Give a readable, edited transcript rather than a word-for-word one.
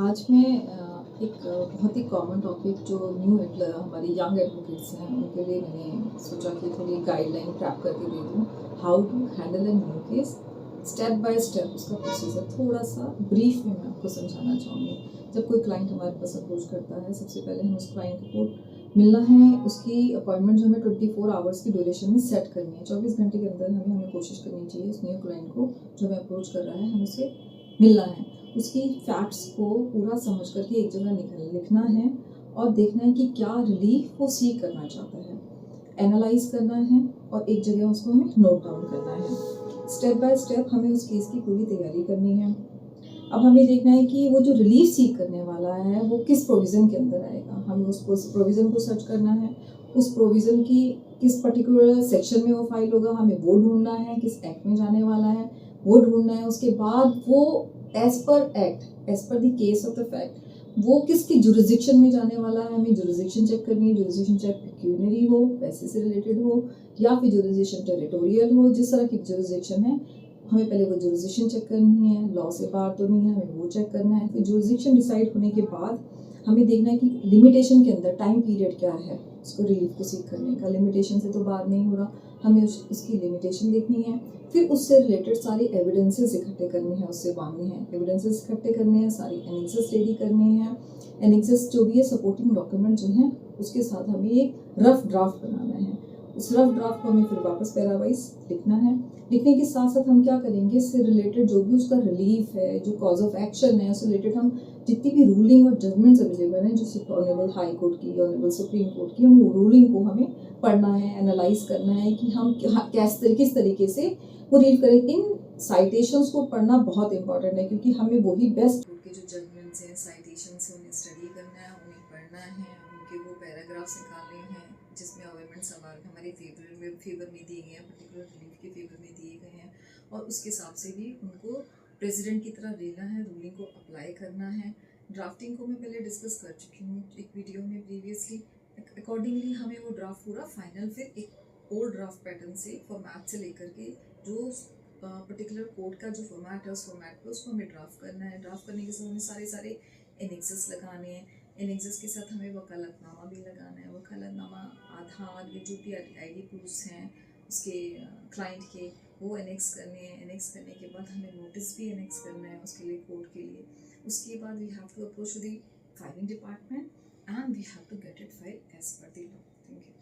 आज मैं एक बहुत ही कॉमन टॉपिक जो न्यू हमारे यंग एडवोकेट्स हैं उनके लिए मैंने सोचा कि थोड़ी गाइडलाइन ट्रैप करके दे दूँ। How to handle an new case, step by step उसका प्रोसीजर थोड़ा सा ब्रीफ में मैं आपको समझाना चाहूँगी। जब कोई क्लाइंट हमारे पास अप्रोच करता है, सबसे पहले हम उस क्लाइंट को मिलना है। उसकी अपॉइंटमेंट जो हमें 24 आवर्स की ड्यूरेशन में सेट करनी है। 24 घंटे के अंदर हमें कोशिश करनी चाहिए उस न्यू क्लाइंट को जो हमें अप्रोच कर रहा है, हम उसे मिलना है। उसकी फैक्ट्स को पूरा समझ करके एक जगह लिखना है और देखना है कि क्या रिलीफ वो सीख करना चाहता है, एनालाइज करना है और एक जगह उसको हमें नोट डाउन करना है। स्टेप बाय स्टेप हमें उस केस की पूरी तैयारी करनी है। अब हमें देखना है कि वो जो रिलीफ सीख करने वाला है वो किस प्रोविज़न के अंदर आएगा। हमें उस प्रोविज़न को सर्च करना है। उस प्रोविज़न की किस पर्टिकुलर सेक्शन में वो फाइल होगा, हमें वो ढूंढना है। किस एक्ट में जाने वाला है वो ढूंढना है। उसके बाद वो as per act, as per the case of the fact, वो किसकी जुरिसडिक्शन में जाने वाला है, हमें जुरिसडिक्शन चेक करनी है। जुरिसडिक्शन चेक पेक्यूनियरी हो, पैसे से रिलेटेड हो, या फिर जुरिसडिक्शन टेरिटोरियल हो। जिस तरह की जुरिसडिक्शन है हमें पहले वो जुरिसडिक्शन चेक करनी है। लॉ से बाहर तो नहीं है, हमें वो चेक करना है। फिर जुरिसडिक्शन डिसाइड होने के बाद हमें देखना है कि लिमिटेशन के अंदर टाइम पीरियड क्या है उसको रिलीफ को सीख करने का। लिमिटेशन से तो बात नहीं हो रहा, हमें उसकी लिमिटेशन देखनी है। फिर उससे रिलेटेड सारी एविडेंसेस इकट्ठे करनी है, उससे मांगनी है। एविडेंसेस इकट्ठे करने हैं, सारी एनेक्सेस रेडी करने हैं। एनेक्सेस जो भी है सपोर्टिंग डॉक्यूमेंट जो है उसके साथ हमें एक रफ ड्राफ्ट बनाना है। उस रफ ड्राफ्ट को हमें फिर वापस पैरावाइज लिखना है। लिखने के साथ साथ हम क्या करेंगे, इससे रिलेटेड जो भी उसका रिलीफ है, जो कॉज ऑफ एक्शन है, उससे रिलेटेड हम जितनी भी रूलिंग और जजमेंट्स अवेलेबल हैं, जैसे ऑनरेबल हाई कोर्ट की, ऑनरेबल सुप्रीम कोर्ट की, हम रूलिंग को हमें पढ़ना है, एनालाइज करना है कि हम किस तरीके से वो रीड करें। इन साइटेशंस को पढ़ना बहुत इंपॉर्टेंट है क्योंकि हमें वही बेस्ट कोर्ट के जो जजमेंट्स हैं, साइटेशंस हैं, उन्हें स्टडी करना है, उन्हें पढ़ना है, उनके वो पैराग्राफ्स निकालने हैं जिसमें आर्गुमेंट्स हमारे फेवर में दिए गए हैं, पर्टिकुलर रिलीफ के फेवर में दिए गए हैं। और उसके हिसाब से भी उनको प्रेसिडेंट की तरह लेना है, रूलिंग को अप्लाई करना है। ड्राफ्टिंग को मैं पहले डिस्कस कर चुकी हूँ एक वीडियो में प्रीवियसली। अकॉर्डिंगली हमें वो ड्राफ्ट पूरा फाइनल फिर एक ओल्ड ड्राफ्ट पैटर्न से फॉर्मेट से लेकर के जो पर्टिकुलर कोड का जो फॉर्मेट है उस फॉर्मेट पे उसको हमें ड्राफ्ट करना है। ड्राफ्ट करने के साथ हमें सारे एनेक्सेस लगाने हैं। एनेक्सेस के साथ हमें वकालतनामा भी लगाना है। वकालतनामा, आधार, ये जो भी आईडी प्रूफ्स हैं उसके क्लाइंट के, वो एनेक्स करने हैं। एनेक्स करने के बाद हमें नोटिस भी एनेक्स करना है उसके लिए, कोर्ट के लिए। उसके बाद we have to approach the filing department and we have to get it file as per the law. Thank you.